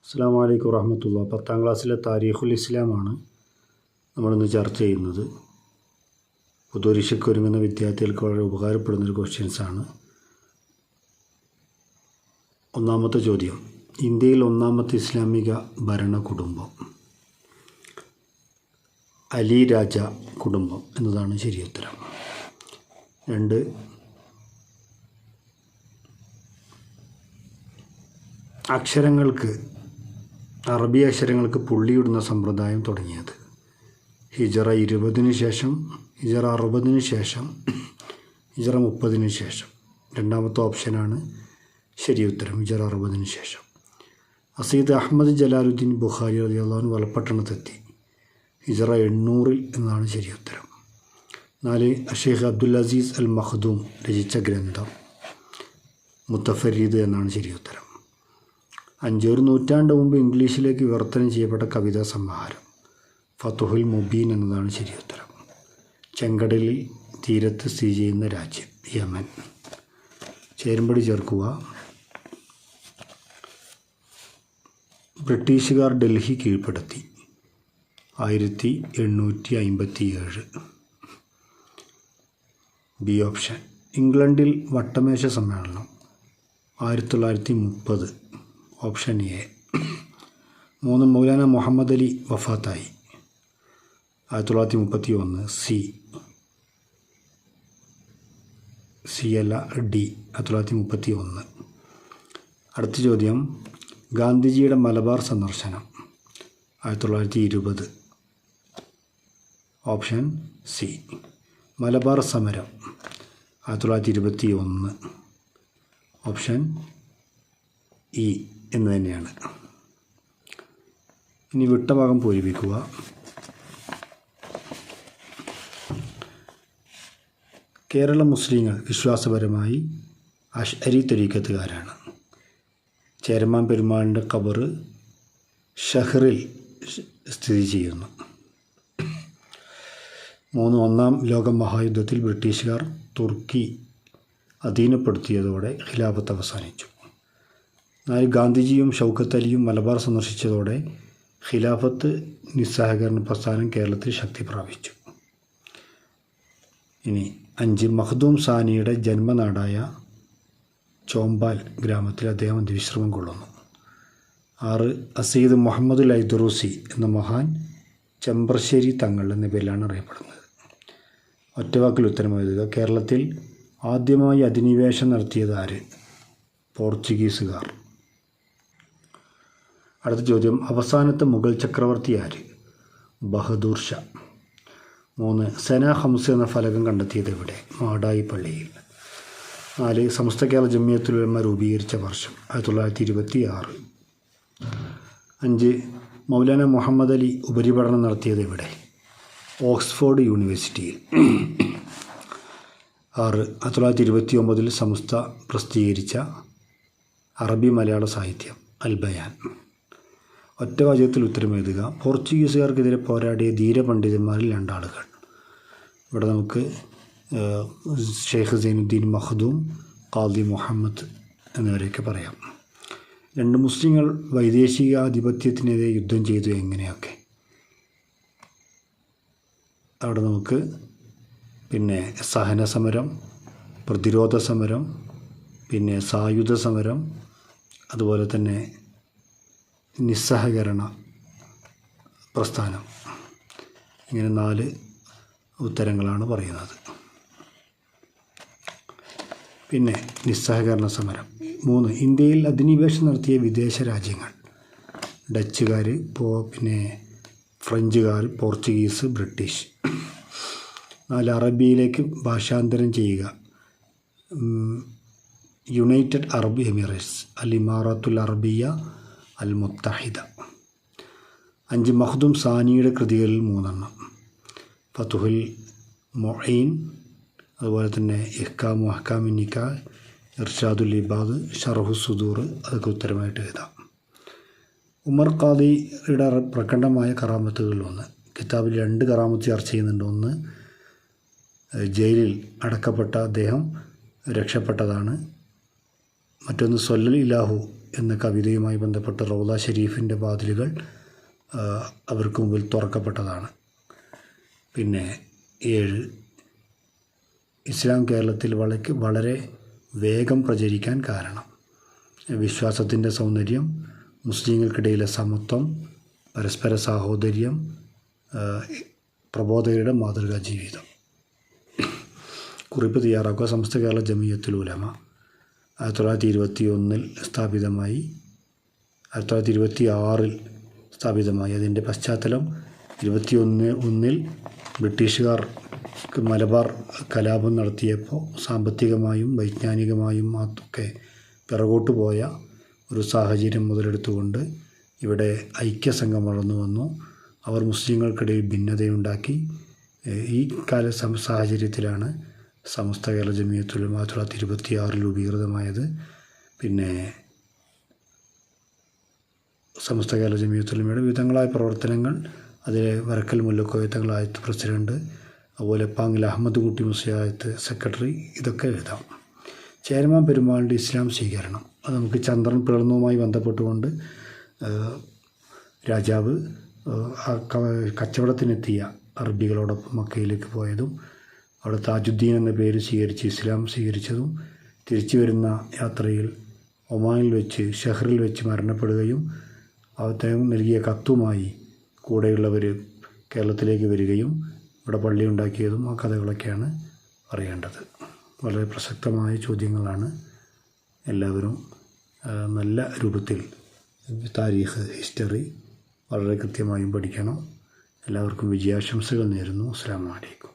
അസ്സലാമു അലൈക്കും വറഹ്മത്തുള്ളാഹി. 10ാം ക്ലാസ്സിലെ താരീഖുൽ ഇസ്ലാമാണ് നമ്മളിന്ന് ചർച്ച ചെയ്യുന്നത്. പൊതുപരീക്ഷയ്ക്ക് ഒരുങ്ങുന്ന വിദ്യാർത്ഥികൾക്ക് വളരെ ഉപകാരപ്പെടുന്നൊരു ക്വസ്റ്റ്യൻസാണ്. ഒന്നാമത്തെ ചോദ്യം, ഇന്ത്യയിൽ ഒന്നാമത്തെ ഇസ്ലാമിക ഭരണ കുടുംബം അലി രാജ കുടുംബം എന്നതാണ് ശരിയുത്തരം. 2, അറബി അക്ഷരങ്ങൾക്ക് പുള്ളിയിടുന്ന സമ്പ്രദായം തുടങ്ങിയത് ഹിജറ 20 ശേഷം, ഹിജറ 60 ശേഷം, ഹിജറ 30 ശേഷം. രണ്ടാമത്തെ ഓപ്ഷനാണ് ശരിയുത്തരം, ഹിജറ 60 ശേഷം. അസീദ് അഹമ്മദ് ജലാലുദ്ദീൻ ബുഖാരി റളിയല്ലാഹു അൻഹു വലപ്പട്ടണത്തെത്തി ഹിജറ 800 എന്നാണ് ശരിയുത്തരം. 4, ഷെയ്ഖ് അബ്ദുൽ അസീസ് അൽ മഖ്ദൂം രചിച്ച ഗ്രന്ഥം മുത്തഫരീദ് എന്നാണ് ശരിയുത്തരം. 5, ഒരു നൂറ്റാണ്ട് മുമ്പ് ഇംഗ്ലീഷിലേക്ക് വിവർത്തനം ചെയ്യപ്പെട്ട കവിതാ സമാഹാരം ഫതുഹുൽ മുബീൻ എന്നതാണ് ശരിയുത്തരം. ചെങ്കടലിൽ തീരത്ത് സ്ഥിതി ചെയ്യുന്ന രാജ്യം യമൻ. ചേരുംപടി ചേർക്കുക. ബ്രിട്ടീഷുകാർ ഡൽഹി കീഴ്പ്പെടുത്തി 1857. B option. ഇംഗ്ലണ്ടിൽ വട്ടമേശ സമ്മേളനം 1930. Option A. 3, മൗലാന മുഹമ്മദ് അലി വഫാത്തായി 1931. സി അല്ല, ഡി 1931. അടുത്ത ചോദ്യം, ഗാന്ധിജിയുടെ മലബാർ സന്ദർശനം 1920. Option C. മലബാർ സമരം 1921. ഓപ്ഷൻ ഇ എന്ന് തന്നെയാണ്. ഇനി വിട്ട ഭാഗം പൂരിപ്പിക്കുക. കേരള മുസ്ലിങ്ങൾ വിശ്വാസപരമായി അശ്അരി ത്വരീഖത്തുകാരാണ്. ചേരമാൻ പെരുമാളിൻ്റെ ഖബർ ഷഹറിൽ സ്ഥിതി ചെയ്യുന്നു. 3, ഒന്നാം ലോക മഹായുദ്ധത്തിൽ ബ്രിട്ടീഷുകാർ തുർക്കി അധീനപ്പെടുത്തിയതോടെ ഖിലാഫത്ത് അവസാനിച്ചു. 4, ഗാന്ധിജിയും ഷൗക്കത്ത് അലിയും മലബാർ സന്ദർശിച്ചതോടെ ഖിലാഫത്ത് നിസ്സഹകരണ പ്രസ്ഥാനം കേരളത്തിൽ ശക്തി പ്രാപിച്ചു. ഇനി 5, മഖ്ദൂം സാനിയുടെ ജന്മനാടായ ചോമ്പാൽ ഗ്രാമത്തിൽ അദ്ദേഹം അന്ത്യവിശ്രമം കൊള്ളുന്നു. 6, അസീദ് മുഹമ്മദുൽ ഐദറൂസി എന്ന മഹാൻ ചെമ്പ്രശ്ശേരി തങ്ങൾ എന്ന പേരിലാണ് അറിയപ്പെടുന്നത്. ഒറ്റവാക്കിൽ ഉത്തരം എഴുതുക. കേരളത്തിൽ ആദ്യമായി അധിനിവേശം നടത്തിയത് ആര്? പോർച്ചുഗീസുകാർ. അടുത്ത ചോദ്യം, അവസാനത്തെ മുഗൾ ചക്രവർത്തി ആര്? ബഹദൂർ ഷാ. 3, സന ഹംസ് എന്ന ഫലകം കണ്ടെത്തിയത് എവിടെ? മാടായി പള്ളിയിൽ. 4, സമസ്ത കേരള ജമിയത്തുൽ ഉലമ രൂപീകരിച്ച വർഷം 1926. 5, മൗലാന മുഹമ്മദ് അലി ഉപരിപഠനം നടത്തിയത് എവിടെ? ഓക്സ്ഫോർഡ് യൂണിവേഴ്സിറ്റിയിൽ. 6, 1929 സമസ്ത പ്രസിദ്ധീകരിച്ച അറബി മലയാള സാഹിത്യം അൽ ബയാൻ. ഒറ്റവാചകത്തിൽ ഉത്തരം എഴുതുക. പോർച്ചുഗീസുകാർക്കെതിരെ പോരാടിയ ധീരപണ്ഡിതന്മാരിൽ 2 ആളുകൾ. ഇവിടെ നമുക്ക് ഷെയ്ഖ് സൈനുദ്ദീൻ മഖ്ദൂം, ഖാദി മുഹമ്മദ് എന്നിവരെയൊക്കെ പറയാം. 2, മുസ്ലിങ്ങൾ വൈദേശിക ആധിപത്യത്തിനെതിരെ യുദ്ധം ചെയ്തു എങ്ങനെയൊക്കെ. അവിടെ നമുക്ക് പിന്നെ സഹന സമരം, പ്രതിരോധ സമരം, പിന്നെ സായുധ സമരം, അതുപോലെ തന്നെ നിസ്സഹകരണ പ്രസ്ഥാനം, ഇങ്ങനെ 4 ഉത്തരങ്ങളാണ് പറയുന്നത്. പിന്നെ നിസ്സഹകരണ സമരം. 3, ഇന്ത്യയിൽ അധിനിവേശം നടത്തിയ വിദേശ രാജ്യങ്ങൾ ഡച്ചുകാർ, പിന്നെ ഫ്രഞ്ചുകാർ, പോർച്ചുഗീസ്, ബ്രിട്ടീഷ്. 4, അറബിയിലേക്ക് ഭാഷാന്തരം ചെയ്യുക. യുണൈറ്റഡ് അറബ് എമിറേറ്റ്സ്, അൽ ഇമാറാത്തുൽ അറബിയ അൽ മുത്തഹിദ. 5, മഖ്ദൂം സാനിയുടെ കൃതികളിൽ 3 ഫതുഹുൽ മുഈൻ, അതുപോലെ തന്നെ ഇഹ്കാമു അഹ്കാമിൻ നിക്കാഹ്, ഇർഷാദുൽ ഇബാദ്, ഷർഹു സുദൂർ, അതൊക്കെ ഉത്തരമായിട്ട് എഴുതാം. ഉമർ ഖാദിയുടെ പ്രകടമായ കറാമത്തുകളിലൊന്ന്, കിതാബിൽ 2 കറാമത്ത് ചർച്ച ചെയ്യുന്നുണ്ട്. ഒന്ന്, ജയിലിൽ അടക്കപ്പെട്ട അദ്ദേഹം രക്ഷപ്പെട്ടതാണ്. മറ്റൊന്ന്, സ്വല്ലൽ ഇലാഹു എന്ന കവിതയുമായി ബന്ധപ്പെട്ട് റൗള ഷരീഫിൻ്റെ വാതിലുകൾ അവർക്ക് മുമ്പിൽ തുറക്കപ്പെട്ടതാണ്. പിന്നെ 7, ഇസ്ലാം കേരളത്തിൽ വളരെ വേഗം പ്രചരിക്കാൻ കാരണം വിശ്വാസത്തിൻ്റെ സൗന്ദര്യം, മുസ്ലിങ്ങൾക്കിടയിലെ സമത്വം, പരസ്പര സാഹോദര്യം, പ്രബോധകരുടെ മാതൃകാ ജീവിതം. കുറിപ്പ് തയ്യാറാക്കുക. സമസ്ത കേരള ജമിയത്തുൽ ഉലമ 1921 സ്ഥാപിതമായി, 1926 സ്ഥാപിതമായി. അതിൻ്റെ പശ്ചാത്തലം 21 ബ്രിട്ടീഷുകാർ മലബാർ കലാപം നടത്തിയപ്പോൾ സാമ്പത്തികമായും വൈജ്ഞാനികമായും ഒക്കെ പിറകോട്ട് പോയ ഒരു സാഹചര്യം മുതലെടുത്തുകൊണ്ട് ഇവിടെ ഐക്യസംഘം വളർന്നു വന്നു. അവർ മുസ്ലിങ്ങൾക്കിടയിൽ ഭിന്നതയുണ്ടാക്കി. ഈ സാഹചര്യത്തിലാണ് സമസ്ത കേരള ജമിയത്തുൽ ഉലമ 1926 രൂപീകൃതമായത്. പിന്നെ സമസ്ത കേരള ജമിയത്തുൽ ഉലമയുടെ വിവിധങ്ങളായ പ്രവർത്തനങ്ങൾ, അതിൽ വരക്കൽ മുല്ലക്കോയ തങ്ങളായത്ത് പ്രസിഡന്റ്, അതുപോലെ പാങ്ങിൽ അഹമ്മദ് കുട്ടി മുസ്ലിയായത്ത് സെക്രട്ടറി, ഇതൊക്കെ എഴുതാം. ചേരമാൻ പെരുമാളിൻ്റെ ഇസ്ലാം സ്വീകരണം, അത് നമുക്ക് ചന്ദ്രൻ പിളർന്നതുമായി ബന്ധപ്പെട്ടുകൊണ്ട് രാജാവ് കച്ചവടത്തിനെത്തിയ അറബികളോടൊപ്പം മക്കയിലേക്ക് പോയതും അവിടെ താജുദ്ദീൻ എന്ന പേര് സ്വീകരിച്ച് ഇസ്ലാം സ്വീകരിച്ചതും തിരിച്ചു വരുന്ന യാത്രയിൽ ഒമാനിൽ വെച്ച് ഷെഹറിൽ വെച്ച് മരണപ്പെടുകയും അദ്ദേഹം നൽകിയ കത്തുമായി കൂടെയുള്ളവർ കേരളത്തിലേക്ക് വരികയും ഇവിടെ പള്ളി ഉണ്ടാക്കിയതും ആ കഥകളൊക്കെയാണ് പറയേണ്ടത്. വളരെ പ്രസക്തമായ ചോദ്യങ്ങളാണ്. എല്ലാവരും നല്ല രൂപത്തിൽ താരീഖ്, ഹിസ്റ്ററി വളരെ കൃത്യമായും പഠിക്കണം. എല്ലാവർക്കും വിജയാശംസകൾ നേരുന്നു. അസ്സലാമു അലൈക്കും.